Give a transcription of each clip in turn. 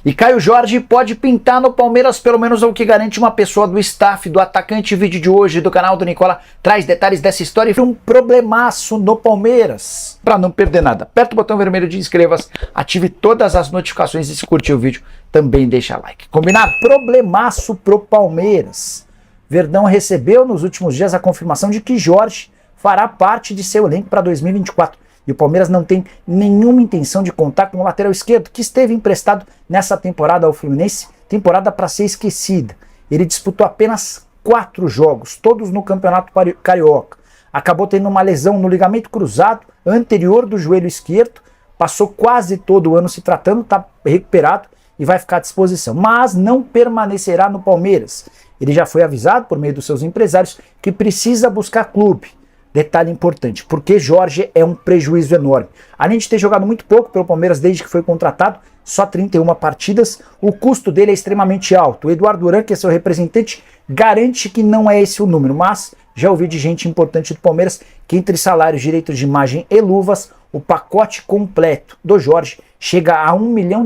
E Caio Jorge pode pintar no Palmeiras, pelo menos é o que garante uma pessoa do staff do atacante. O vídeo de hoje do canal do Nicola traz detalhes dessa história e um problemaço no Palmeiras. Para não perder nada, aperta o botão vermelho de inscreva-se, ative todas as notificações e se curtir o vídeo, também deixa like. Combinado? Problemaço pro Palmeiras. Verdão recebeu nos últimos dias a confirmação de que Jorge fará parte de seu elenco para 2024. E o Palmeiras não tem nenhuma intenção de contar com o lateral esquerdo, que esteve emprestado nessa temporada ao Fluminense, temporada para ser esquecida. Ele disputou apenas 4 jogos, todos no Campeonato Carioca. Acabou tendo uma lesão no ligamento cruzado anterior do joelho esquerdo, passou quase todo o ano se tratando, está recuperado e vai ficar à disposição. Mas não permanecerá no Palmeiras. Ele já foi avisado por meio dos seus empresários que precisa buscar clube. Detalhe importante, porque Jorge é um prejuízo enorme. Além de ter jogado muito pouco pelo Palmeiras desde que foi contratado, só 31 partidas, o custo dele é extremamente alto. O Eduardo Duran, que é seu representante, garante que não é esse o número, mas já ouvi de gente importante do Palmeiras que entre salários, direitos de imagem e luvas, o pacote completo do Jorge chega a R$1 milhão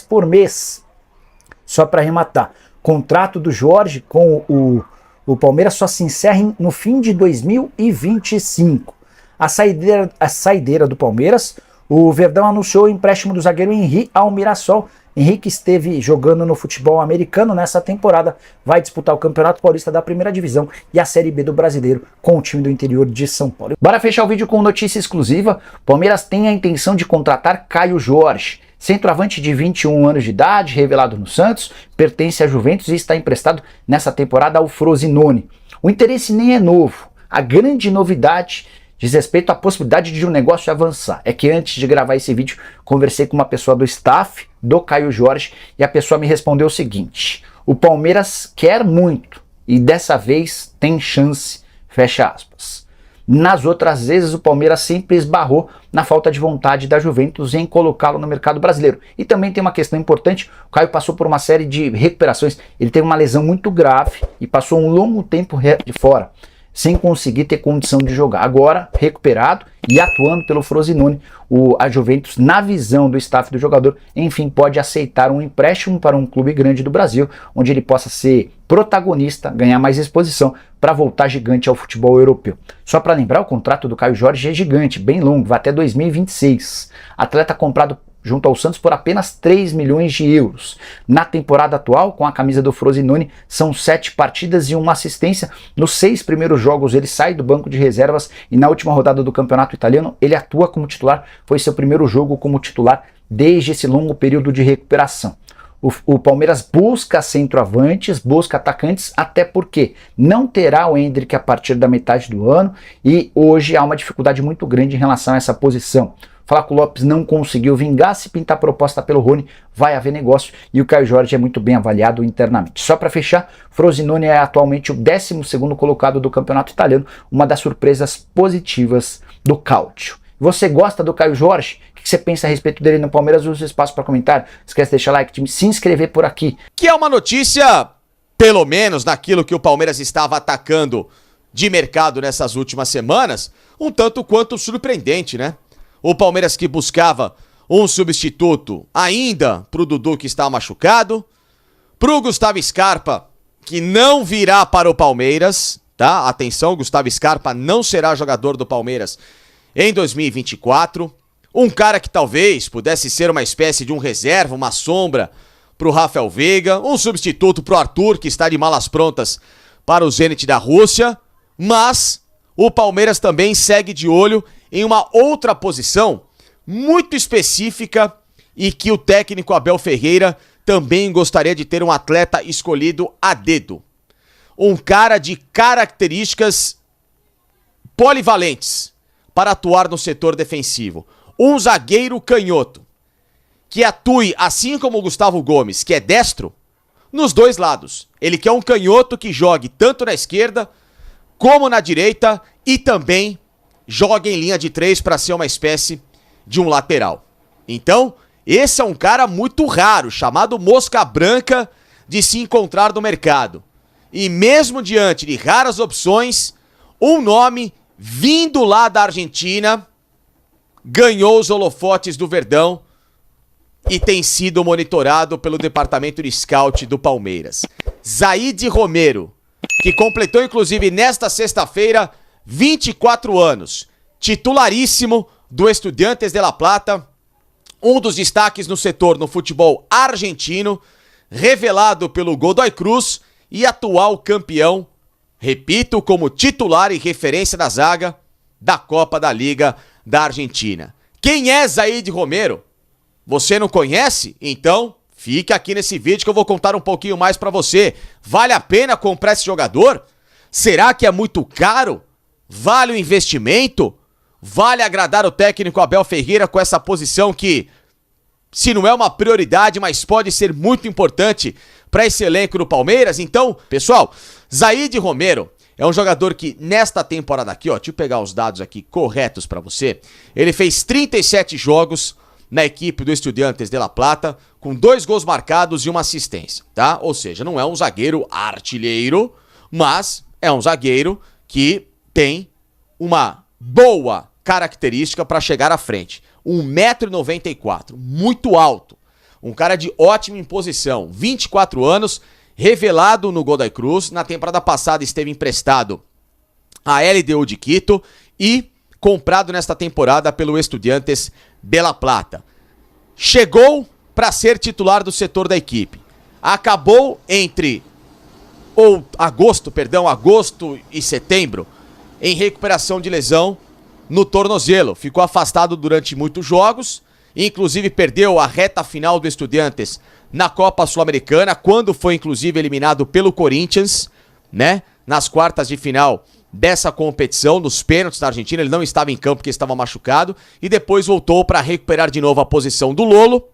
por mês. Só para arrematar, contrato do Jorge com o Palmeiras só se encerra no fim de 2025. A saideira do Palmeiras, o Verdão anunciou o empréstimo do zagueiro Henry ao Mirassol. Henrique esteve jogando no futebol americano nessa temporada, vai disputar o Campeonato Paulista da Primeira Divisão e a Série B do Brasileiro com o time do interior de São Paulo. Bora fechar o vídeo com notícia exclusiva. Palmeiras tem a intenção de contratar Caio Jorge. Centroavante de 21 anos de idade, revelado no Santos, pertence à Juventus e está emprestado nessa temporada ao Frosinone. O interesse nem é novo. A grande novidade diz respeito à possibilidade de um negócio avançar. É que antes de gravar esse vídeo, conversei com uma pessoa do staff do Caio Jorge e a pessoa me respondeu o seguinte: o Palmeiras quer muito e dessa vez tem chance, fecha aspas. Nas outras vezes o Palmeiras sempre esbarrou na falta de vontade da Juventus em colocá-lo no mercado brasileiro. E também tem uma questão importante, o Caio passou por uma série de recuperações, ele teve uma lesão muito grave e passou um longo tempo de fora, sem conseguir ter condição de jogar. Agora, recuperado e atuando pelo Frosinone, a Juventus, na visão do staff do jogador, enfim, pode aceitar um empréstimo para um clube grande do Brasil, onde ele possa ser protagonista, ganhar mais exposição para voltar gigante ao futebol europeu. Só para lembrar, o contrato do Caio Jorge é gigante, bem longo, vai até 2026. Atleta comprado junto ao Santos por apenas 3 milhões de euros. Na temporada atual, com a camisa do Frosinone, são 7 partidas e 1 assistência. Nos 6 primeiros jogos ele sai do banco de reservas e na última rodada do campeonato italiano ele atua como titular. Foi seu primeiro jogo como titular desde esse longo período de recuperação. O Palmeiras busca centroavantes, busca atacantes, até porque não terá o Endrick a partir da metade do ano e hoje há uma dificuldade muito grande em relação a essa posição. Flávio Lopes não conseguiu vingar, se pintar proposta pelo Rony, vai haver negócio e o Caio Jorge é muito bem avaliado internamente. Só para fechar, Frosinone é atualmente o 12º colocado do campeonato italiano, uma das surpresas positivas do Calcio. Você gosta do Caio Jorge? O que você pensa a respeito dele no Palmeiras? Usa o espaço para comentar, esquece de deixar like, se inscrever por aqui. Que é uma notícia, pelo menos naquilo que o Palmeiras estava atacando de mercado nessas últimas semanas, um tanto quanto surpreendente, né? O Palmeiras que buscava um substituto ainda pro Dudu que está machucado, pro Gustavo Scarpa que não virá para o Palmeiras, tá? Atenção, Gustavo Scarpa não será jogador do Palmeiras em 2024. Um cara que talvez pudesse ser uma espécie de um reserva, uma sombra pro Rafael Veiga, um substituto pro Arthur que está de malas prontas para o Zenit da Rússia, mas o Palmeiras também segue de olho em uma outra posição muito específica e que o técnico Abel Ferreira também gostaria de ter um atleta escolhido a dedo. Um cara de características polivalentes para atuar no setor defensivo. Um zagueiro canhoto que atue, assim como o Gustavo Gomes, que é destro, nos dois lados. Ele quer um canhoto que jogue tanto na esquerda como na direita e também joga em linha de 3 para ser uma espécie de um lateral. Então, esse é um cara muito raro, chamado mosca branca de se encontrar no mercado. E mesmo diante de raras opções, um nome vindo lá da Argentina ganhou os holofotes do Verdão e tem sido monitorado pelo departamento de scout do Palmeiras. Zaid Romero, que completou inclusive nesta sexta-feira 24 anos, titularíssimo do Estudiantes de La Plata, um dos destaques no setor no futebol argentino, revelado pelo Godoy Cruz e atual campeão, repito, como titular e referência da zaga da Copa da Liga da Argentina. Quem é Zaid Romero? Você não conhece? Então, fica aqui nesse vídeo que eu vou contar um pouquinho mais pra você. Vale a pena comprar esse jogador? Será que é muito caro? Vale o investimento? Vale agradar o técnico Abel Ferreira com essa posição que, se não é uma prioridade, mas pode ser muito importante para esse elenco do Palmeiras? Então, pessoal, Zaid Romero é um jogador que nesta temporada aqui, ó, deixa eu pegar os dados aqui corretos para você. Ele fez 37 jogos na equipe do Estudiantes de La Plata, com 2 gols marcados e 1 assistência, tá? Ou seja, não é um zagueiro artilheiro, mas é um zagueiro que tem uma boa característica para chegar à frente. 1,94 m, muito alto. Um cara de ótima imposição, 24 anos, revelado no Godoy Cruz. Na temporada passada esteve emprestado à LDU de Quito e comprado nesta temporada pelo Estudiantes de La Plata. Chegou para ser titular do setor da equipe. Acabou entre agosto e setembro em recuperação de lesão no tornozelo. Ficou afastado durante muitos jogos, inclusive perdeu a reta final do Estudiantes na Copa Sul-Americana, quando foi inclusive eliminado pelo Corinthians, né? Nas quartas de final dessa competição, nos pênaltis da Argentina. Ele não estava em campo porque estava machucado e depois voltou para recuperar de novo a posição do Lolo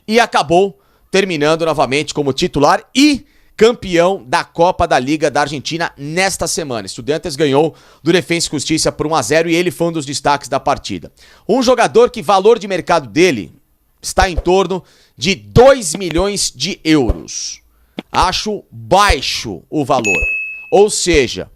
e acabou terminando novamente como titular e campeão da Copa da Liga da Argentina nesta semana. Estudiantes ganhou do Defensa e Justiça por 1-0 e ele foi um dos destaques da partida. Um jogador que valor de mercado dele está em torno de 2 milhões de euros. Acho baixo o valor. Ou seja,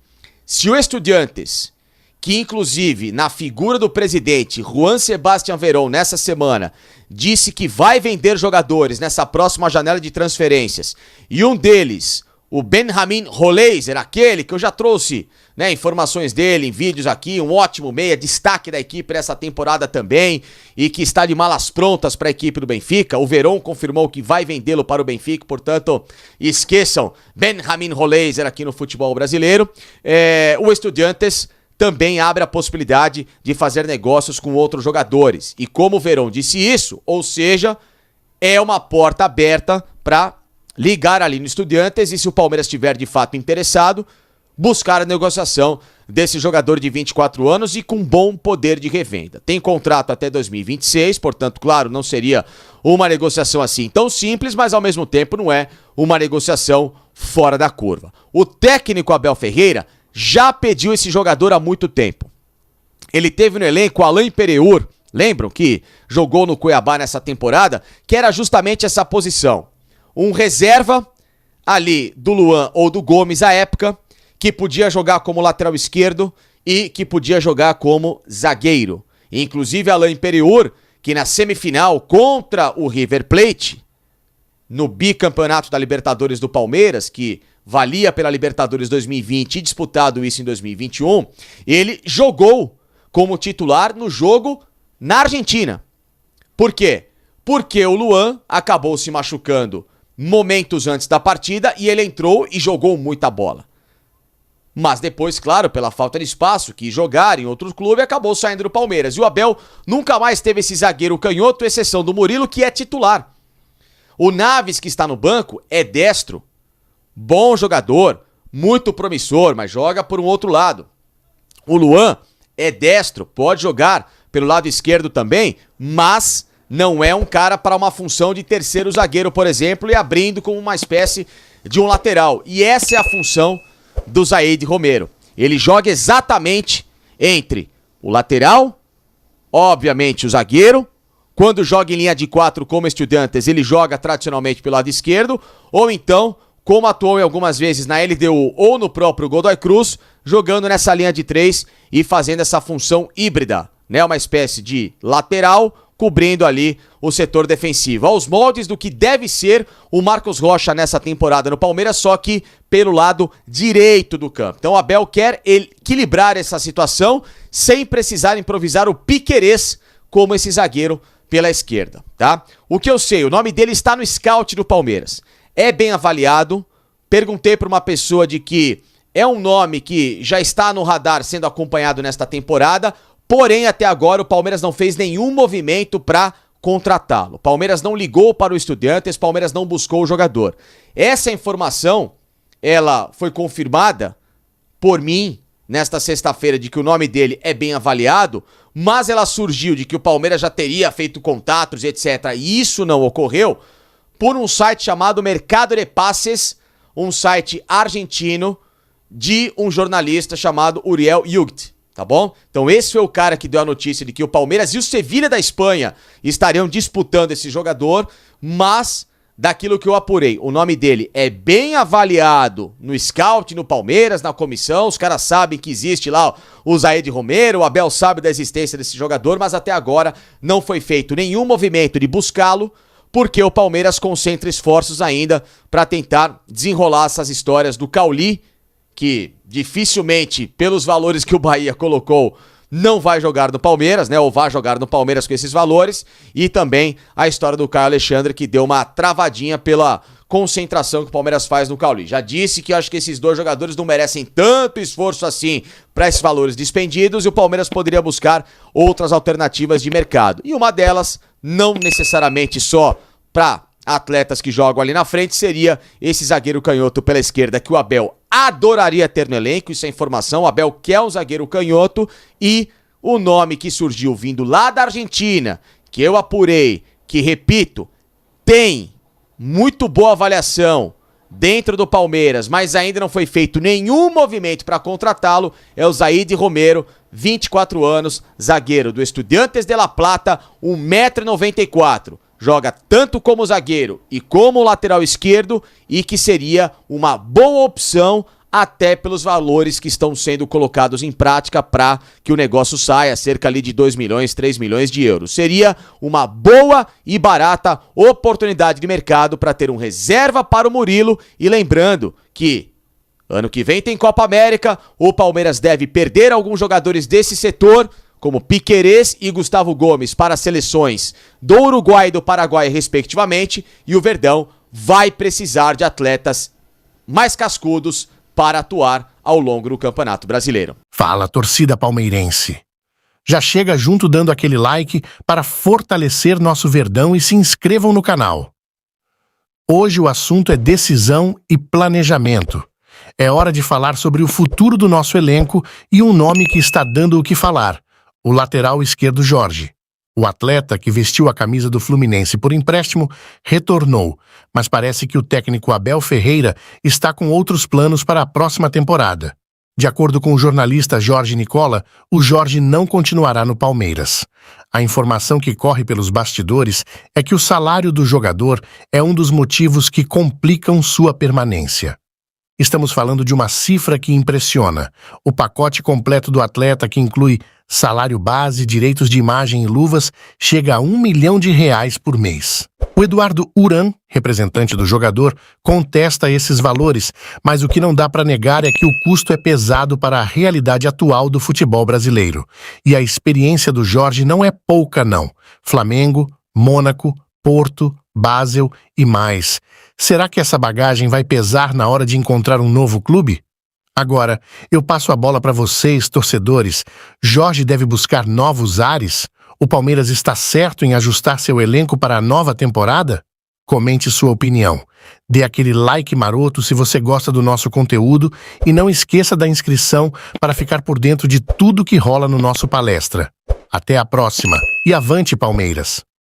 se o Estudiantes, que inclusive na figura do presidente Juan Sebastián Verón nessa semana, disse que vai vender jogadores nessa próxima janela de transferências, e um deles, o Benjamin Roleiser, aquele que eu já trouxe, né, informações dele em vídeos aqui, um ótimo meia, destaque da equipe nessa temporada também, e que está de malas prontas para a equipe do Benfica. O Verón confirmou que vai vendê-lo para o Benfica, portanto, esqueçam Benjamin Roleiser aqui no futebol brasileiro. O Estudiantes também abre a possibilidade de fazer negócios com outros jogadores. E como o Verón disse isso, ou seja, é uma porta aberta para ligar ali no Estudiantes e, se o Palmeiras estiver de fato interessado, buscar a negociação desse jogador de 24 anos e com bom poder de revenda. Tem contrato até 2026, portanto, claro, não seria uma negociação assim tão simples, mas ao mesmo tempo não é uma negociação fora da curva. O técnico Abel Ferreira já pediu esse jogador há muito tempo. Ele teve no elenco Alain Pereur, lembram que jogou no Cuiabá nessa temporada, que era justamente essa posição. Um reserva ali do Luan ou do Gomes à época, que podia jogar como lateral esquerdo e que podia jogar como zagueiro. Inclusive Alain Pereur, que na semifinal contra o River Plate, no bicampeonato da Libertadores do Palmeiras, que valia pela Libertadores 2020 e disputado isso em 2021, ele jogou como titular no jogo na Argentina. Por quê? Porque o Luan acabou se machucando momentos antes da partida e ele entrou e jogou muita bola. Mas depois, claro, pela falta de espaço, quis jogar em outro clube e acabou saindo do Palmeiras. E o Abel nunca mais teve esse zagueiro canhoto, exceção do Murilo, que é titular. O Naves, que está no banco, é destro. Bom jogador, muito promissor, mas joga por um outro lado. O Luan é destro, pode jogar pelo lado esquerdo também, mas não é um cara para uma função de terceiro zagueiro, por exemplo, e abrindo como uma espécie de um lateral. E essa é a função do Zaid Romero. Ele joga exatamente entre o lateral, obviamente o zagueiro. Quando joga em linha de 4 como Estudiantes, ele joga tradicionalmente pelo lado esquerdo, ou então, como atuou em algumas vezes na LDU ou no próprio Godoy Cruz, jogando nessa linha de 3 e fazendo essa função híbrida, né? Uma espécie de lateral cobrindo ali o setor defensivo, aos moldes do que deve ser o Marcos Rocha nessa temporada no Palmeiras, só que pelo lado direito do campo. Então o Abel quer equilibrar essa situação sem precisar improvisar o Piquerez como esse zagueiro pela esquerda, tá? O que eu sei, o nome dele está no scout do Palmeiras, é bem avaliado. Perguntei para uma pessoa de que é um nome que já está no radar sendo acompanhado nesta temporada, porém até agora o Palmeiras não fez nenhum movimento para contratá-lo. O Palmeiras não ligou para o Estudiantes, o Palmeiras não buscou o jogador. Essa informação, ela foi confirmada por mim nesta sexta-feira de que o nome dele é bem avaliado, mas ela surgiu de que o Palmeiras já teria feito contatos, etc. E isso não ocorreu por um site chamado Mercado de Passes, um site argentino de um jornalista chamado Uriel Yugt, tá bom? Então esse foi o cara que deu a notícia de que o Palmeiras e o Sevilla da Espanha estariam disputando esse jogador, mas daquilo que eu apurei, o nome dele é bem avaliado no scout, no Palmeiras, na comissão, os caras sabem que existe lá o Zaid Romero, o Abel sabe da existência desse jogador, mas até agora não foi feito nenhum movimento de buscá-lo, porque o Palmeiras concentra esforços ainda para tentar desenrolar essas histórias do Cauli, que dificilmente, pelos valores que o Bahia colocou, não vai jogar no Palmeiras, né? Ou vai jogar no Palmeiras com esses valores. E também a história do Caio Alexandre, que deu uma travadinha pela concentração que o Palmeiras faz no Cauli. Já disse que acho que esses dois jogadores não merecem tanto esforço assim para esses valores dispendidos e o Palmeiras poderia buscar outras alternativas de mercado. E uma delas, não necessariamente só para atletas que jogam ali na frente, seria esse zagueiro canhoto pela esquerda que o Abel adoraria ter no elenco. Isso é informação, o Abel quer um zagueiro canhoto e o nome que surgiu vindo lá da Argentina, que eu apurei, que repito, tem muito boa avaliação dentro do Palmeiras, mas ainda não foi feito nenhum movimento para contratá-lo, é o Zaid Romero, 24 anos, zagueiro do Estudiantes de La Plata, 1,94 m. Joga tanto como zagueiro e como lateral esquerdo e que seria uma boa opção até pelos valores que estão sendo colocados em prática para que o negócio saia, cerca ali de 2 milhões, 3 milhões de euros. Seria uma boa e barata oportunidade de mercado para ter um reserva para o Murilo e lembrando que ano que vem tem Copa América, o Palmeiras deve perder alguns jogadores desse setor, como Piquerez e Gustavo Gomes, para as seleções do Uruguai e do Paraguai, respectivamente, e o Verdão vai precisar de atletas mais cascudos para atuar ao longo do Campeonato Brasileiro. Fala, torcida palmeirense. Já chega junto dando aquele like para fortalecer nosso Verdão e se inscrevam no canal. Hoje o assunto é decisão e planejamento. É hora de falar sobre o futuro do nosso elenco e um nome que está dando o que falar. O lateral esquerdo Jorge. O atleta que vestiu a camisa do Fluminense por empréstimo retornou, mas parece que o técnico Abel Ferreira está com outros planos para a próxima temporada. De acordo com o jornalista Jorge Nicola, o Jorge não continuará no Palmeiras. A informação que corre pelos bastidores é que o salário do jogador é um dos motivos que complicam sua permanência. Estamos falando de uma cifra que impressiona. O pacote completo do atleta, que inclui salário base, direitos de imagem e luvas, chega a R$1 milhão por mês. O Eduardo Uran, representante do jogador, contesta esses valores, mas o que não dá para negar é que o custo é pesado para a realidade atual do futebol brasileiro. E a experiência do Jorge não é pouca, não. Flamengo, Mônaco, Porto, Basel e mais. Será que essa bagagem vai pesar na hora de encontrar um novo clube? Agora, eu passo a bola para vocês, torcedores. Jorge deve buscar novos ares? O Palmeiras está certo em ajustar seu elenco para a nova temporada? Comente sua opinião. Dê aquele like maroto se você gosta do nosso conteúdo e não esqueça da inscrição para ficar por dentro de tudo que rola no nosso palestra. Até a próxima e avante, Palmeiras!